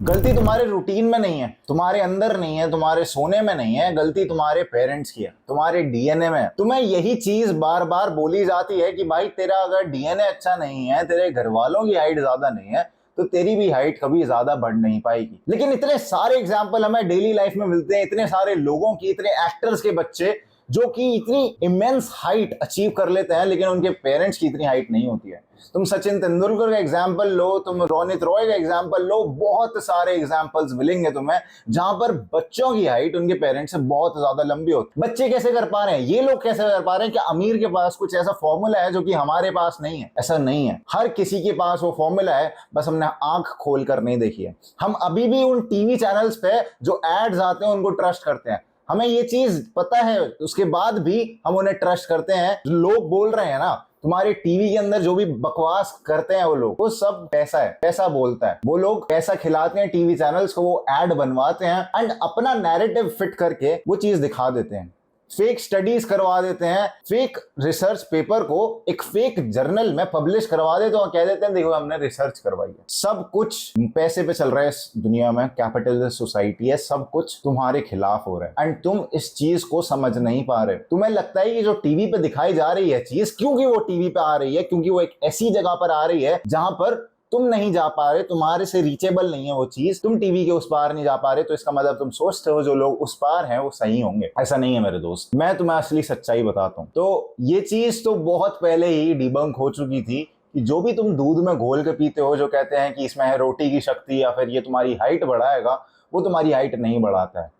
गलती तुम्हारे रूटीन में नहीं है, तुम्हारे अंदर नहीं है, तुम्हारे सोने में नहीं है, गलती तुम्हारे पेरेंट्स की है, तुम्हारे डीएनए में है। तुम्हें यही चीज बार बार बोली जाती है कि भाई तेरा अगर डीएनए अच्छा नहीं है, तेरे घर वालों की हाइट ज्यादा नहीं है, तो तेरी भी हाइट कभी ज्यादा बढ़ नहीं पाएगी। लेकिन इतने सारे एग्जाम्पल हमें डेली लाइफ में मिलते हैं, इतने सारे लोगों की, इतने एक्टर्स के बच्चे जो कि इतनी इमेंस हाइट अचीव कर लेते हैं, लेकिन उनके पेरेंट्स की इतनी हाइट नहीं होती है। तुम सचिन तेंदुलकर का एग्जाम्पल लो, तुम रोनित रॉय का एग्जाम्पल लो, बहुत सारे एग्जाम्पल्स मिलेंगे तुम्हें जहां पर बच्चों की हाइट उनके पेरेंट्स से बहुत ज्यादा लंबी होती है। बच्चे कैसे कर पा रहे हैं, ये लोग कैसे कर पा रहे हैं? कि अमीर के पास कुछ ऐसा फॉर्मूला है जो कि हमारे पास नहीं है? ऐसा नहीं है, हर किसी के पास वो फॉर्मूला है, बस हमने आंख खोल कर नहीं देखी है। हम अभी भी उन टीवी चैनल्स पे जो एड्स आते हैं उनको ट्रस्ट करते हैं। हमें ये चीज पता है, उसके बाद भी हम उन्हें ट्रस्ट करते हैं। लोग बोल रहे हैं ना, तुम्हारे टीवी के अंदर जो भी बकवास करते हैं वो लोग, वो सब पैसा है, पैसा बोलता है। वो लोग पैसा खिलाते हैं टीवी चैनल्स को, वो ऐड बनवाते हैं एंड अपना नैरेटिव फिट करके वो चीज दिखा देते हैं। फेक स्टडीज करवा देते हैं, फेक रिसर्च पेपर को एक फेक जर्नल में पब्लिश करवा देते हैं और कह देते हैं देखो हमने रिसर्च करवाई है। सब कुछ पैसे पे चल रहा है इस दुनिया में, कैपिटलिस्ट सोसाइटी है, सब कुछ तुम्हारे खिलाफ हो रहा है एंड तुम इस चीज को समझ नहीं पा रहे। तुम्हें लगता है कि जो टीवी पे दिखाई जा रही है चीज, क्योंकि वो टीवी पे आ रही है, क्योंकि वो एक ऐसी जगह पर आ रही है जहां पर तुम नहीं जा पा रहे, तुम्हारे से रीचेबल नहीं है वो चीज, तुम टीवी के उस पार नहीं जा पा रहे, तो इसका मतलब तुम सोचते हो जो लोग उस पार हैं वो सही होंगे। ऐसा नहीं है मेरे दोस्त, मैं तुम्हें असली सच्चाई बताता हूं। तो ये चीज तो बहुत पहले ही डिबंक हो चुकी थी कि जो भी तुम दूध में घोल के पीते हो, जो कहते हैं कि इसमें है रोटी की शक्ति या फिर ये तुम्हारी हाइट बढ़ाएगा, वो तुम्हारी हाइट नहीं बढ़ाता है।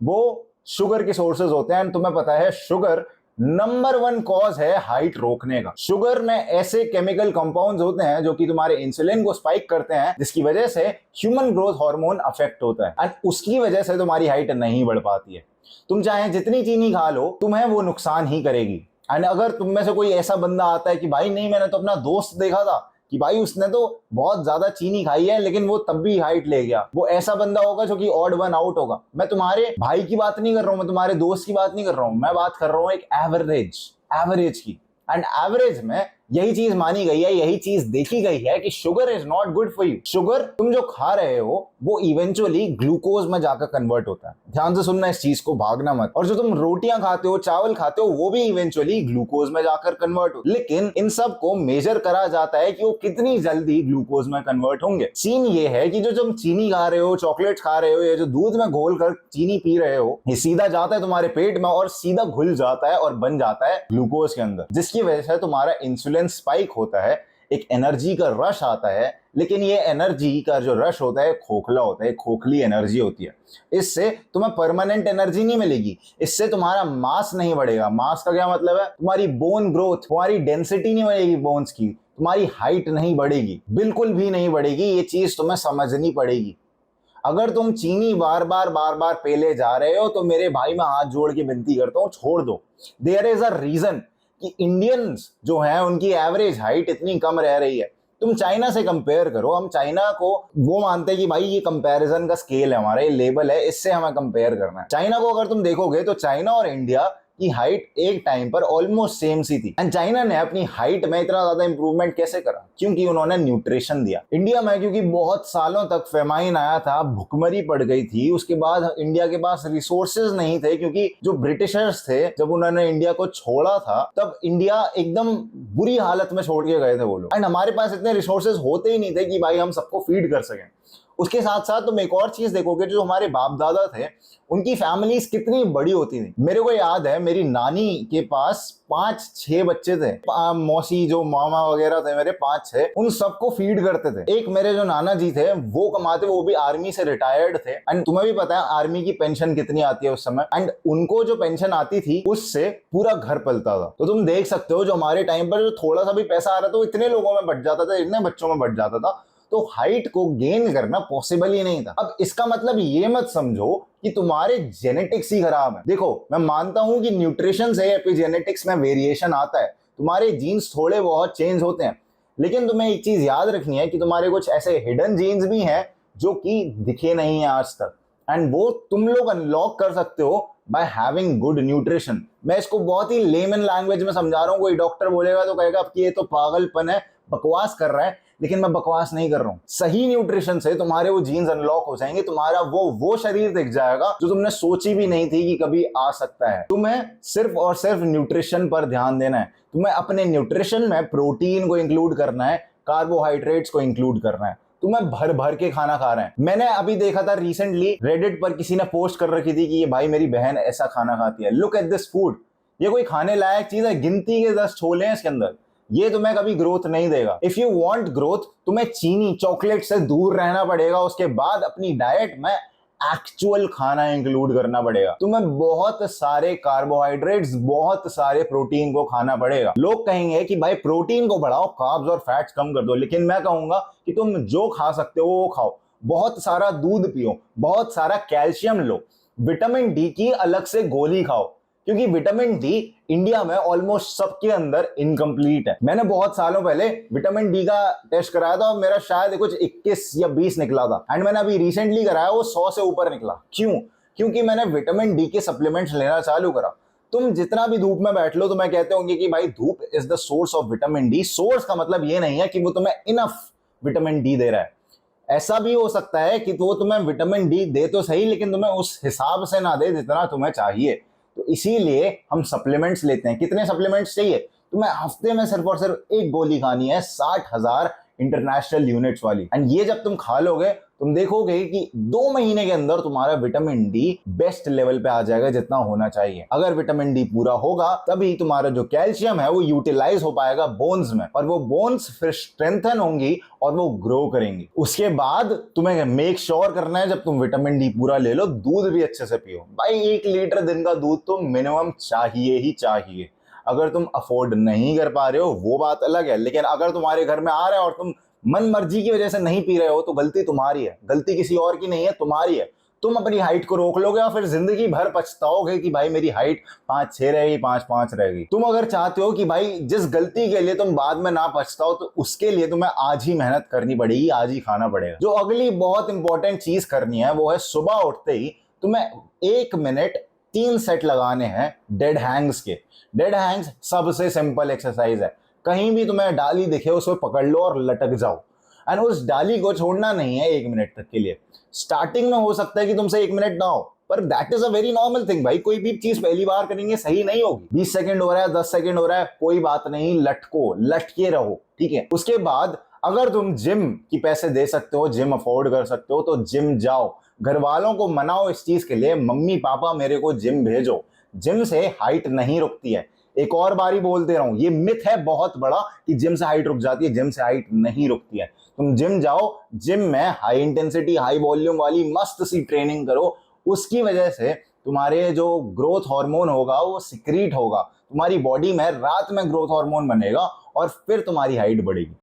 वो शुगर के सोर्सेज होते हैं। तुम्हें पता है शुगर नंबर 1 कॉज है हाइट रोकने का। शुगर में ऐसे केमिकल कंपाउंड्स होते हैं जो कि तुम्हारे इंसुलिन को स्पाइक करते हैं, जिसकी वजह से ह्यूमन ग्रोथ हार्मोन अफेक्ट होता है एंड उसकी वजह से तुम्हारी हाइट नहीं बढ़ पाती है। तुम चाहे जितनी चीनी खा लो, तुम्हें वो नुकसान ही करेगी। एंड अगर तुम में से कोई ऐसा बंदा आता है कि भाई नहीं, मैंने तो अपना दोस्त देखा था कि भाई उसने तो बहुत ज्यादा चीनी खाई है लेकिन वो तब भी हाइट ले गया, वो ऐसा बंदा होगा जो कि ऑड वन आउट होगा। मैं तुम्हारे भाई की बात नहीं कर रहा हूं, मैं तुम्हारे दोस्त की बात नहीं कर रहा हूं, मैं बात कर रहा हूं एक एवरेज की। एंड एवरेज में यही चीज मानी गई है, यही चीज देखी गई है कि sugar is not good for you. Sugar तुम जो खा रहे हो वो इवेंचुअली ग्लूकोज में जाकर कन्वर्ट होता है। ध्यान से सुनना इस चीज को, भागना मत। और जो तुम रोटियां खाते हो, चावल खाते हो, वो भी इवेंचुअली ग्लूकोज में जाकर कन्वर्ट हो। लेकिन इन सब को मेजर करा जाता है कि वो कितनी जल्दी ग्लूकोज में कन्वर्ट होंगे। सीन ये है कि जो तुम चीनी खा रहे हो, चॉकलेट खा रहे हो, या जो दूध में घोल कर चीनी पी रहे हो, ये सीधा जाता है तुम्हारे पेट में और सीधा घुल जाता है और बन जाता है ग्लूकोज के अंदर, जिसकी वजह से तुम्हारा इंसुलिन स्पाइक होता है, एक एनर्जी का रश आता है। लेकिन ये एनर्जी का जो रश होता है खोखला होता है, खोखली एनर्जी होती है। इससे तुम्हें परमानेंट एनर्जी नहीं मिलेगी, इससे तुम्हारा मास नहीं बढ़ेगा। मास का क्या मतलब है? तुम्हारी बोन ग्रोथ, तुम्हारी डेंसिटी नहीं बढ़ेगी बोन्स की, तुम्हारी हाइट नहीं बढ़ेगी, बिल्कुल भी नहीं बढ़ेगी। ये चीज तुम्हें समझनी पड़ेगी। अगर तुम चीनी बार बार पेले जा रहे हो तो मेरे भाई मैं हाथ जोड़ के विनती करता हूं, छोड़ दो। देयर इज अ रीजन कि इंडियंस जो हैं उनकी एवरेज हाइट इतनी कम रह रही है। तुम चाइना से कंपेयर करो, हम चाइना को वो मानते हैं कि भाई ये कंपैरिजन का स्केल है हमारा, ये लेवल है, इससे हमें कंपेयर करना है। चाइना को अगर तुम देखोगे तो चाइना और इंडिया की हाइट एक टाइम पर ऑलमोस्ट सेम सी थी। एंड चाइना ने अपनी हाइट में इतना ज्यादा इंप्रूवमेंट कैसे करा? क्योंकि उन्होंने न्यूट्रिशन दिया। इंडिया में क्योंकि बहुत सालों तक फेमाइन आया था, भुखमरी पड़ गई थी, उसके बाद इंडिया के पास रिसोर्सेज नहीं थे, क्योंकि जो ब्रिटिशर्स थे जब उन्होंने इंडिया को छोड़ा था तब इंडिया एकदम बुरी हालत में छोड़ के गए थे वो लोग। एंड हमारे पास इतने रिसोर्सेज होते ही नहीं थे कि भाई हम सबको फीड कर सकें। उसके साथ साथ तुम एक और चीज देखोगे, जो हमारे बाप दादा थे उनकी फैमिलीज कितनी बड़ी होती थी। मेरे को याद है मेरी नानी के पास 5-6 बच्चे थे, मौसी जो मामा वगैरह थे मेरे 5-6, उन सबको फीड करते थे। एक मेरे जो नाना जी थे वो कमाते, वो भी आर्मी से रिटायर्ड थे। एंड तुम्हें भी पता है आर्मी की पेंशन कितनी आती है उस समय, एंड उनको जो पेंशन आती थी उससे पूरा घर पलता था। तो तुम देख सकते हो जो हमारे टाइम पर जो थोड़ा सा भी पैसा आ रहा था वो इतने लोगों में बट जाता था, इतने बच्चों में बट जाता था। तो हाइट को गेन करना पॉसिबल ही नहीं था। अब इसका मतलब ये मत समझो कि तुम्हारे जेनेटिक्स ही खराब है। देखो मैं मानता हूं कि न्यूट्रिशन से एपिजेनेटिक्स में वेरिएशन आता है, तुम्हारे जीन्स थोड़े बहुत चेंज होते हैं, लेकिन तुम्हें एक चीज याद रखनी है कि तुम्हारे कुछ ऐसे हिडन जीन्स भी हैं जो कि दिखे नहीं है आज तक, एंड वो तुम लोग अनलॉक कर सकते हो बाय हैविंग गुड न्यूट्रिशन। मैं इसको बहुत ही लेमन लैंग्वेज में समझा रहा हूँ, कोई डॉक्टर बोलेगा तो कहेगा कि ये तो पागलपन है, बकवास कर रहा है, लेकिन मैं बकवास नहीं कर रहा हूं। सही न्यूट्रिशन से तुम्हारे वो जीन्स अनलॉक हो जाएंगे, तुम्हारा वो शरीर दिख जाएगा जो तुमने सोची भी नहीं थी कि कभी आ सकता है। तुम्हें सिर्फ और सिर्फ न्यूट्रिशन पर ध्यान देना है। तुम्हें अपने न्यूट्रिशन में प्रोटीन को इंक्लूड करना है, कार्बोहाइड्रेट्स को इंक्लूड करना है। तुम्हें भर भर के खाना खा रहे हैं। मैंने अभी देखा था रिसेंटली रेडिट पर किसी ने पोस्ट कर रखी थी कि ये भाई मेरी बहन ऐसा खाना खाती है। Look at this food. ये कोई खाने लायक चीज है? गिनती के 10 छोले हैं इसके अंदर। ये तुम्हें कभी ग्रोथ नहीं देगा। इफ यू वांट ग्रोथ, तुम्हें चीनी चॉकलेट से दूर रहना पड़ेगा। उसके बाद अपनी डाइट में एक्चुअल खाना इंक्लूड करना पड़ेगा। तुम्हें बहुत सारे कार्बोहाइड्रेट्स, बहुत सारे प्रोटीन को खाना पड़ेगा। लोग कहेंगे कि भाई प्रोटीन को बढ़ाओ, कार्ब्स और फैट्स कम कर दो, लेकिन मैं कहूंगा कि तुम जो खा सकते हो वो खाओ। बहुत सारा दूध पियो, बहुत सारा कैल्शियम लो, विटामिन डी की अलग से गोली खाओ, क्योंकि विटामिन डी इंडिया में ऑलमोस्ट सबके अंदर इनकम्प्लीट है। मैंने बहुत सालों पहले विटामिन डी का टेस्ट कराया था और मेरा शायद कुछ 21 या 20 निकला था, एंड मैंने अभी रिसेंटली कराया वो 100 से ऊपर निकला। क्यों? क्योंकि मैंने विटामिन डी के सप्लीमेंट्स लेना चालू करा। तुम जितना भी धूप में बैठ लो, तुम्हें कहते होंगे कि भाई धूप is the source of vitamin D. Source का मतलब ये नहीं है कि वो तुम्हें इनफ विटामिन डी दे रहा है। ऐसा भी हो सकता है कि वो तुम्हें विटामिन डी दे तो सही, लेकिन तुम्हें उस हिसाब से ना दे जितना तुम्हें चाहिए। तो इसीलिए हम सप्लीमेंट्स लेते हैं। कितने सप्लीमेंट्स चाहिए? तुम्हें हफ्ते में सिर्फ और सिर्फ एक गोली खानी है, 60,000 इंटरनेशनल यूनिट्स वाली। एंड ये जब तुम खा लोगे, तुम देखोगे कि 2 महीने के अंदर तुम्हारा विटामिन डी बेस्ट लेवल पे आ जाएगा जितना होना चाहिए। अगर विटामिन डी पूरा होगा तभी तुम्हारा जो कैल्शियम है वो यूटिलाइज हो पाएगा बोन्स में, और वो बोन्स फिर स्ट्रेंथन होंगी और वो ग्रो करेंगी। उसके बाद तुम्हें मेक श्योर करना है जब तुम विटामिन डी पूरा ले लो, दूध भी अच्छे से पियो। भाई 1 लीटर दिन का दूध तो मिनिमम चाहिए ही चाहिए। अगर तुम अफोर्ड नहीं कर पा रहे हो वो बात अलग है, लेकिन अगर तुम्हारे घर में आ रहा है और तुम मन मर्जी की वजह से नहीं पी रहे हो तो गलती तुम्हारी है। गलती किसी और की नहीं है, तुम्हारी है। तुम अपनी हाइट को रोक लोगे और फिर जिंदगी भर पछताओगे कि भाई मेरी हाइट 5'6" रहेगी, 5'5" रहेगी। तुम अगर चाहते हो कि भाई जिस गलती के लिए तुम बाद में ना पछताओ, तो उसके लिए तुम्हें आज ही मेहनत करनी पड़ेगी, आज ही खाना पड़ेगा। जो अगली बहुत इंपॉर्टेंट चीज करनी है वो है सुबह उठते ही तुम्हें 1 मिनट 3 सेट लगाने हैं डेड हैंग्स के। डेड हैंग्स सबसे सिंपल एक्सरसाइज है। कहीं भी तुम्हें डाली दिखे उसको पकड़ लो और लटक जाओ, एंड उस डाली को छोड़ना नहीं है 1 मिनट तक के लिए। स्टार्टिंग में हो सकता है कि तुमसे 1 मिनट ना हो, पर that is a very normal thing. भाई कोई भी चीज पहली बार करेंगे सही नहीं होगी। 20 सेकंड हो रहा है, 10 सेकंड हो रहा है, कोई बात नहीं, लटको, लटके रहो, ठीक है। उसके बाद अगर तुम जिम की पैसे दे सकते हो, जिम अफोर्ड कर सकते हो, तो जिम जाओ। घर वालों को मनाओ इस चीज के लिए, मम्मी पापा मेरे को जिम भेजो। जिम से हाइट नहीं रुकती है। एक और बारी बोल दे रहा हूं, ये मिथ है बहुत बड़ा कि जिम से हाइट रुक जाती है। जिम से हाइट नहीं रुकती है। तुम जिम जाओ, जिम में हाई इंटेंसिटी हाई वॉल्यूम वाली मस्त सी ट्रेनिंग करो। उसकी वजह से तुम्हारे जो ग्रोथ हार्मोन होगा वो सिक्रीट होगा तुम्हारी बॉडी में, रात में ग्रोथ हार्मोन बनेगा और फिर तुम्हारी हाइट बढ़ेगी।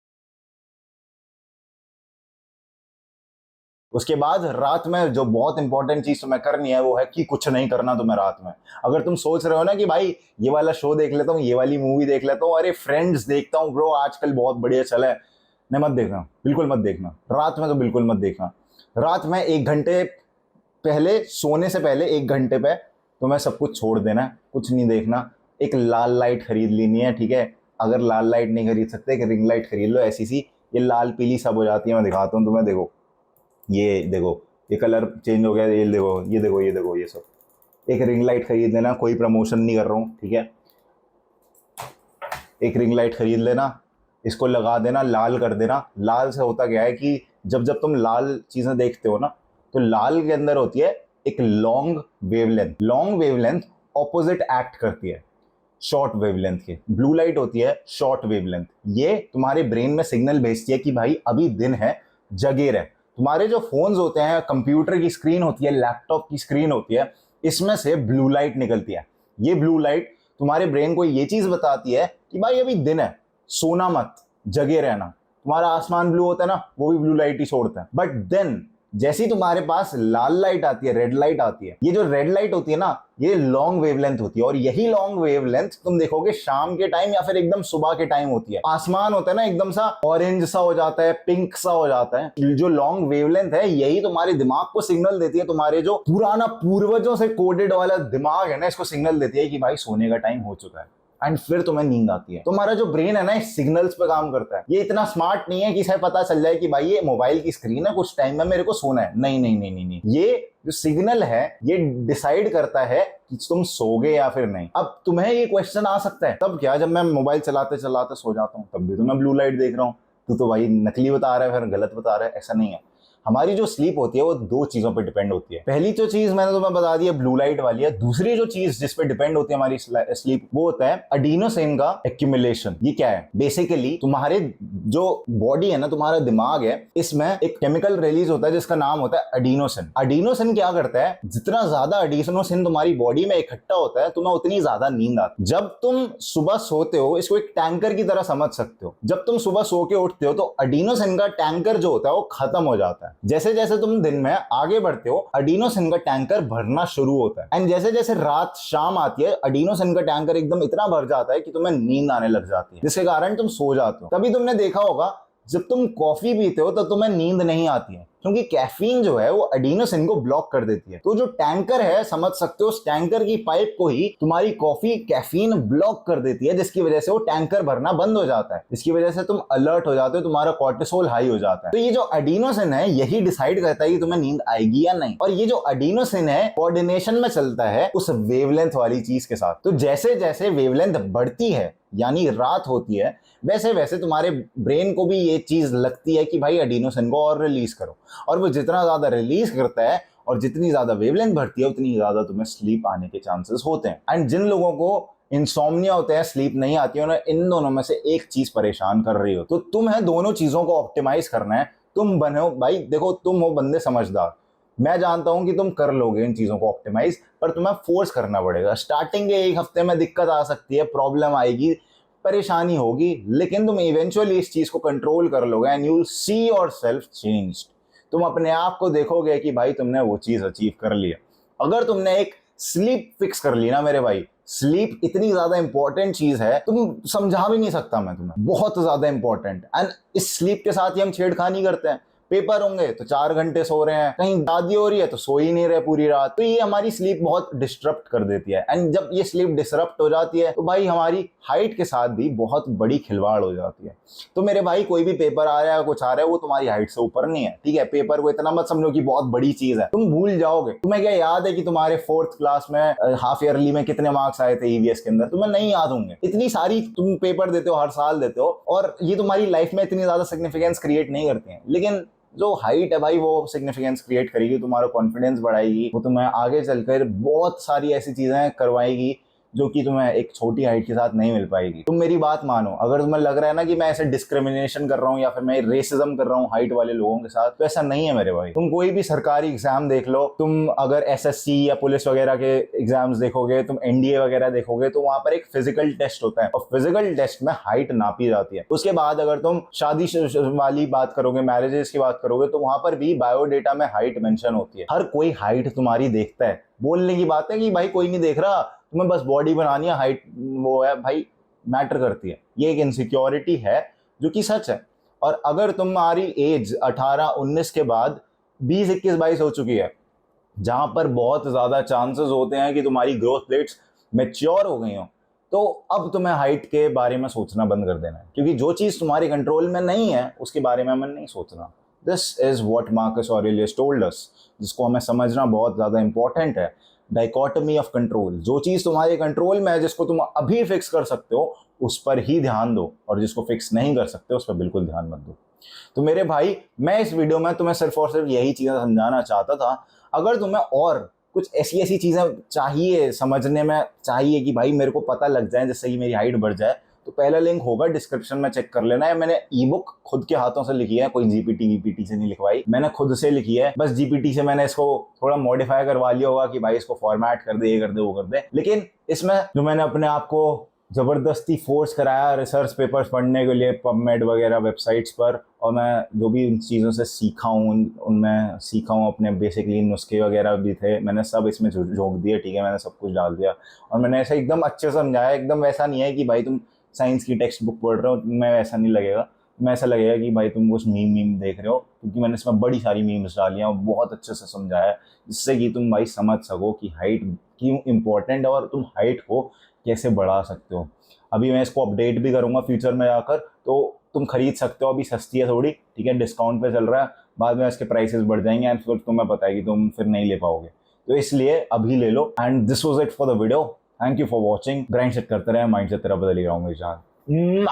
उसके बाद रात में जो बहुत इंपॉर्टेंट चीज तुम्हें करनी है वो है कि कुछ नहीं करना तुम्हें रात में। अगर तुम सोच रहे हो ना कि भाई ये वाला शो देख लेता हूँ, ये वाली मूवी देख लेता हूँ, अरे फ्रेंड्स देखता हूँ ब्रो आजकल बहुत बढ़िया चला है, नहीं मत देखना, बिल्कुल मत देखना। रात में तो बिल्कुल मत देखना। रात में 1 घंटे पहले, सोने से पहले 1 घंटे पे तुम्हें सब कुछ छोड़ देना है, कुछ नहीं देखना। एक लाल लाइट खरीद लेनी है, ठीक है। अगर लाल लाइट नहीं खरीद सकते, एक रिंग लाइट खरीद लो ऐसी सी, ये लाल पीली सब हो जाती है। मैं दिखाता हूँ तुम्हें, देखो ये देखो, ये कलर चेंज हो गया, ये देखो ये देखो ये देखो ये सब। एक रिंग लाइट खरीद लेना, कोई प्रमोशन नहीं कर रहा हूँ, ठीक है। एक रिंग लाइट खरीद लेना, इसको लगा देना, लाल कर देना। लाल से होता क्या है कि जब जब तुम लाल चीज़ें देखते हो ना, तो लाल के अंदर होती है एक long wavelength. Long wavelength opposite act करती है शॉर्ट वेवलेंथ के। ब्लू लाइट होती है शॉर्ट वेवलेंथ। ये तुम्हारे ब्रेन में सिग्नल भेजती है कि भाई अभी दिन है, जगे रहे। तुम्हारे जो फोन्स होते हैं, कंप्यूटर की स्क्रीन होती है, लैपटॉप की स्क्रीन होती है, इसमें से ब्लू लाइट निकलती है। ये ब्लू लाइट तुम्हारे ब्रेन को ये चीज बताती है कि भाई अभी दिन है, सोना मत, जगे रहना। तुम्हारा आसमान ब्लू होता है ना, वो भी ब्लू लाइट ही छोड़ता है। बट देन जैसी तुम्हारे पास लाल लाइट आती है, रेड लाइट आती है, ये जो रेड लाइट होती है ना, ये लॉन्ग वेवलेंथ होती है। और यही लॉन्ग वेवलेंथ तुम देखोगे शाम के टाइम या फिर एकदम सुबह के टाइम होती है। आसमान होता है ना एकदम सा ऑरेंज सा हो जाता है, पिंक सा हो जाता है। जो लॉन्ग वेवलेंथ है यही तुम्हारे दिमाग को सिग्नल देती है। तुम्हारे जो पुराना पूर्वजों से कोडेड वाला दिमाग है ना, इसको सिग्नल देती है कि भाई सोने का टाइम हो चुका है। एंड फिर तुम्हें नींद आती है। तुम्हारा जो ब्रेन है ना इस सिग्नल्स पे काम करता है। ये इतना स्मार्ट नहीं है कि इसे पता चल जाए कि भाई ये मोबाइल की स्क्रीन है, कुछ टाइम में मेरे को सोना है। नहीं नहीं नहीं नहीं नहीं, ये जो सिग्नल है ये डिसाइड करता है कि तुम सोगे या फिर नहीं। अब तुम्हें ये क्वेश्चन आ सकता है तब क्या, जब मैं मोबाइल चलाते चलाते सो जाता हूँ तब भी तो मैं ब्लू लाइट देख रहा हूँ। तो भाई नकली बता रहा है, फिर गलत बता रहा है। ऐसा नहीं है। हमारी जो स्लीप होती है वो दो चीजों पे डिपेंड होती है। पहली जो चीज मैंने तुम्हें बता दी है ब्लू लाइट वाली है। दूसरी जो चीज जिस पे डिपेंड होती है हमारी स्लीप वो होता है एडिनोसिन का एक्यूमुलेशन। ये क्या है? बेसिकली तुम्हारे जो बॉडी है ना, तुम्हारा दिमाग है, इसमें एक केमिकल रिलीज होता है जिसका नाम होता है एडिनोसिन। एडिनोसिन क्या करता है, जितना ज्यादा एडिनोसिन तुम्हारी बॉडी में इकट्ठा होता है तुम्हें उतनी ज्यादा नींद आती है। जब तुम सुबह सोते हो, इसको एक टैंकर की तरह समझ सकते हो, जब तुम सुबह सो के उठते हो तो एडिनोसिन का टैंकर जो होता है वो खत्म हो जाता है। जैसे जैसे तुम दिन में आगे बढ़ते हो एडिनोसिन का टैंकर भरना शुरू होता है, एंड जैसे जैसे रात शाम आती है एडिनोसिन का टैंकर एकदम इतना भर जाता है कि तुम्हें नींद आने लग जाती है, जिसके कारण तुम सो जाते हो। तभी तुमने देखा होगा जब तुम कॉफी पीते हो तो तुम्हें नींद नहीं आती है, क्योंकि कैफीन जो है वो एडिनोसिन को ब्लॉक कर देती है। तो जो टैंकर है, समझ सकते हो, उस टैंकर की पाइप को ही तुम्हारी कॉफी कैफीन ब्लॉक कर देती है, जिसकी वजह से वो टैंकर भरना बंद हो जाता है, जिसकी वजह से तुम अलर्ट हो जाते हो, तुम्हारा कॉर्टिसोल हाई हो जाता है। तो ये जो एडिनोसिन है यही डिसाइड करता है कि तुम्हें नींद आएगी या नहीं। और ये जो एडिनोसिन है कोऑर्डिनेशन में चलता है उस वेवलेंथ वाली चीज के साथ। तो जैसे जैसे वेवलेंथ बढ़ती है यानी रात होती है, वैसे वैसे तुम्हारे ब्रेन को भी ये चीज लगती है कि भाई एडिनोसिन को और रिलीज करो, और वो जितना ज्यादा रिलीज करता है और जितनी ज्यादा वेवलेंथ बढ़ती है उतनी ज्यादा तुम्हें स्लीप आने के चांसेस होते हैं। एंड जिन लोगों को इंसोम्निया होता है, स्लीप नहीं आती है, उन्हें इन दोनों में से एक चीज परेशान कर रही हो, तो तुम्हें दोनों चीजों को ऑप्टिमाइज करना है। तुम बनो भाई, देखो तुम हो बंदे समझदार, मैं जानता हूं कि तुम कर लोगे इन चीजों को ऑप्टिमाइज, पर तुम्हें फोर्स करना पड़ेगा। स्टार्टिंग के एक हफ्ते में दिक्कत आ सकती है, प्रॉब्लम आएगी, परेशानी होगी, लेकिन तुम इवेंचुअली इस चीज को कंट्रोल कर लोगे and you will see yourself changed. तुम अपने आप को देखोगे कि भाई तुमने वो चीज अचीव कर लिया। अगर तुमने एक स्लीप फिक्स कर ली ना मेरे भाई, स्लीप इतनी ज्यादा इंपॉर्टेंट चीज है, तुम समझा भी नहीं सकता मैं तुम्हें, बहुत ज्यादा इंपॉर्टेंट। एंड इस स्लीप के साथ ही हम छेड़खानी करते हैं। पेपर होंगे तो 4 घंटे सो रहे हैं, कहीं शादी हो रही है तो सो ही नहीं रहे पूरी रात। तो ये हमारी स्लीप बहुत डिस्टर्ब कर देती है। एंड जब ये स्लीप डिस्टर्ब हो जाती है तो भाई हमारी हाइट के साथ भी बहुत बड़ी खिलवाड़ हो जाती है। तो मेरे भाई कोई भी पेपर आ रहा है, कुछ आ रहा है, वो तुम्हारी हाइट से ऊपर नहीं है, ठीक है। पेपर को इतना मत समझो कि बहुत बड़ी चीज है, तुम भूल जाओगे। तुम्हें क्या याद है कि तुम्हारे 4th क्लास में हाफ ईयरली में कितने मार्क्स आए थे ईवीएस के अंदर? तुम्हें नहीं याद होंगे। इतनी सारी तुम पेपर देते हो, हर साल देते हो, और ये तुम्हारी लाइफ में इतनी ज्यादा सिग्निफिकेंस क्रिएट नहीं करते हैं। लेकिन जो हाइट है भाई वो सिग्निफिकेंस क्रिएट करेगी, तुम्हारा कॉन्फिडेंस बढ़ाएगी, वो तुम्हें आगे चलकर बहुत सारी ऐसी चीजें करवाएगी जो कि तुम्हें एक छोटी हाइट के साथ नहीं मिल पाएगी। तुम मेरी बात मानो, अगर तुम्हें लग रहा है ना कि मैं ऐसे डिस्क्रिमिनेशन कर रहा हूँ या फिर मैं रेसिज्म कर रहा हूँ हाइट वाले लोगों के साथ, तो ऐसा नहीं है मेरे भाई। तुम कोई भी सरकारी एग्जाम देख लो, तुम अगर एसएससी या पुलिस वगैरह के एग्जाम्स देखोगे, तुम एनडीए वगैरह देखोगे, तो वहां पर एक फिजिकल टेस्ट होता है और फिजिकल टेस्ट में हाइट नापी जाती है। उसके बाद अगर तुम शादी वाली बात करोगे, मैरिजेस की बात करोगे, तो वहां पर भी बायोडेटा में हाइट मेंशन होती है। हर कोई हाइट तुम्हारी देखता है। बोलने की बात है कि भाई कोई नहीं देख रहा, तुम्हें बस बॉडी बनानी है, हाइट वो है भाई, मैटर करती है। ये एक इनसिक्योरिटी है जो कि सच है। और अगर तुम्हारी एज 18-19 के बाद 20-21-22 हो चुकी है, जहां पर बहुत ज्यादा चांसेस होते हैं कि तुम्हारी ग्रोथ प्लेट्स मैच्योर हो गई हो, तो अब तुम्हें हाइट के बारे में सोचना बंद कर देना है, क्योंकि जो चीज तुम्हारे कंट्रोल में नहीं है उसके बारे में हमें नहीं सोचना। This is what Marcus Aurelius told us, जिसको हमें समझना बहुत ज्यादा इंपॉर्टेंट है। Dichotomy of control. जो चीज तुम्हारे कंट्रोल में है, जिसको तुम अभी फिक्स कर सकते हो, उस पर ही ध्यान दो, और जिसको फिक्स नहीं कर सकते उस पर बिल्कुल ध्यान मत दो। तो मेरे भाई, मैं इस वीडियो में तुम्हें सिर्फ और सिर्फ यही चीजें समझाना चाहता था। अगर तुम्हें और कुछ ऐसी ऐसी चीजें चाहिए, समझने में चाहिए कि भाई मेरे को पता लग जाए जिससे कि मेरी हाइट बढ़ जाए, तो पहला लिंक होगा डिस्क्रिप्शन में, चेक कर लेना है। मैंने ई बुक खुद के हाथों से लिखी है, कोई जीपीटी वीपीटी से नहीं लिखवाई, मैंने खुद से लिखी है। बस जीपीटी से मैंने इसको थोड़ा मॉडिफाई करवा लिया होगा कि भाई इसको फॉर्मेट कर दे, ये कर दे, वो कर दे। लेकिन इसमें जो मैंने अपने आप को जबरदस्ती फोर्स कराया रिसर्च पेपर्स पढ़ने के लिए पबमेड वगैरह वेबसाइट्स पर, और मैं जो भी उन चीज़ों से सीखा हूँ उनमें सीखा हूँ, अपने बेसिकली नुस्खे वगैरह भी थे, मैंने सब इसमें झोंक दिए, ठीक है। मैंने सब कुछ डाल दिया और मैंने ऐसा एकदम अच्छे से समझाया। एकदम वैसा नहीं है कि भाई तुम साइंस की टेक्स्ट बुक पढ़ रहे हो, तुम्हें ऐसा नहीं लगेगा। तुम्हें ऐसा लगेगा कि भाई तुम कुछ मीम देख रहे हो, क्योंकि मैंने इसमें बड़ी सारी मीम्स डाली हैं और बहुत अच्छे से समझाया है, जिससे कि तुम भाई समझ सको कि हाइट क्यों इंपॉर्टेंट है और तुम हाइट को कैसे बढ़ा सकते हो। अभी मैं इसको अपडेट भी करूँगा फ्यूचर में जाकर, तो तुम खरीद सकते हो। अभी सस्ती है थोड़ी, ठीक है, डिस्काउंट पे चल रहा है, बाद में इसके प्राइसेस बढ़ जाएंगे एंड फिर तुम्हें पता है कि तुम फिर नहीं ले पाओगे, तो इसलिए अभी ले लो। And this was it for the video, thank you for watching. Grind set करते रहे, माइंड सेट तेरा बदल ही रहा हूँ मेरे जान।